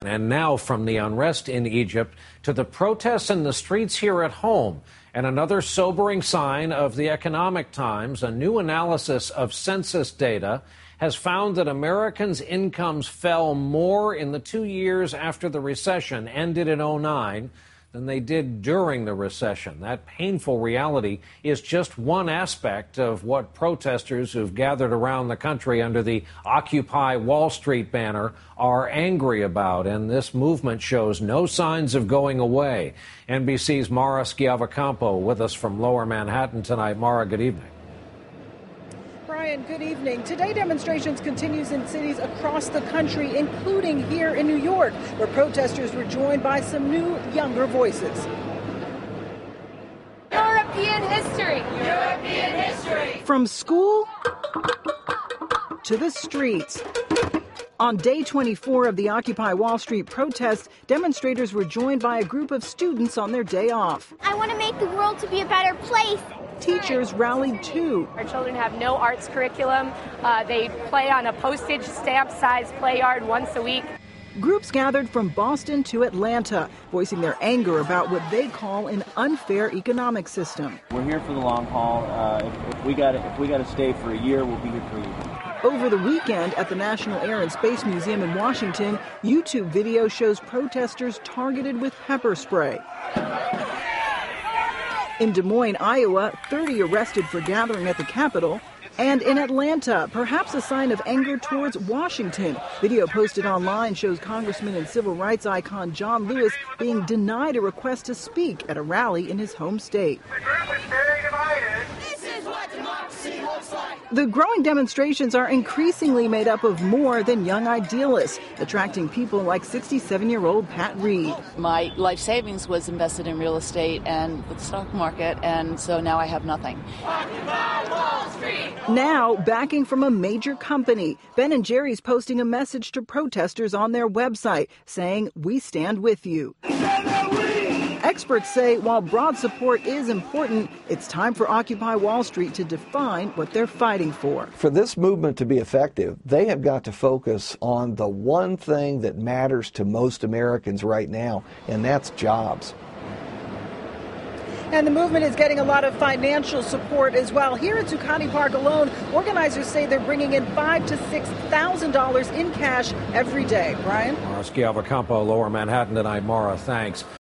And now from the unrest in Egypt to the protests in the streets here at home. And another sobering sign of the economic times, a new analysis of census data has found that Americans' incomes fell more in the 2 years after the recession ended in '09 than they did during the recession. That painful reality is just one aspect of what protesters who've gathered around the country under the Occupy Wall Street banner are angry about, and this movement shows no signs of going away. NBC's Mara Schiavocampo with us from Lower Manhattan tonight. Mara, good evening. Brian, good evening. Today, demonstrations continues in cities across the country, including here in New York, where protesters were joined by some new, younger voices. European history! European history! From school to the streets. On day 24 of the Occupy Wall Street protests, demonstrators were joined by a group of students on their day off. I want to make the world to be a better place. Teachers rallied too. Our children have no arts curriculum. They play on a postage stamp-sized play yard once a week. Groups gathered from Boston to Atlanta, voicing their anger about what they call an unfair economic system. We're here for the long haul. If we got to stay for a year, we'll be here for a year. Over the weekend at the National Air and Space Museum in Washington, YouTube video shows protesters targeted with pepper spray. In Des Moines, Iowa, 30 arrested for gathering at the Capitol. And in Atlanta, perhaps a sign of anger towards Washington. Video posted online shows Congressman and civil rights icon John Lewis being denied a request to speak at a rally in his home state. The group is very divided. This is what democracy looks like. The growing demonstrations are increasingly made up of more than young idealists, attracting people like 67-year-old Pat Reed. My life savings was invested in real estate and the stock market, and so now I have nothing. Occupy Wall Street! Now, backing from a major company, Ben & Jerry's posting a message to protesters on their website saying, "We stand with you." Experts say while broad support is important, it's time for Occupy Wall Street to define what they're fighting for. For this movement to be effective, they have got to focus on the one thing that matters to most Americans right now, and that's jobs. And the movement is getting a lot of financial support as well. Here at Zuccotti Park alone, organizers say they're bringing in $5,000 to $6,000 in cash every day. Brian? Mara Schiavocampo, Lower Manhattan tonight. Mara, thanks.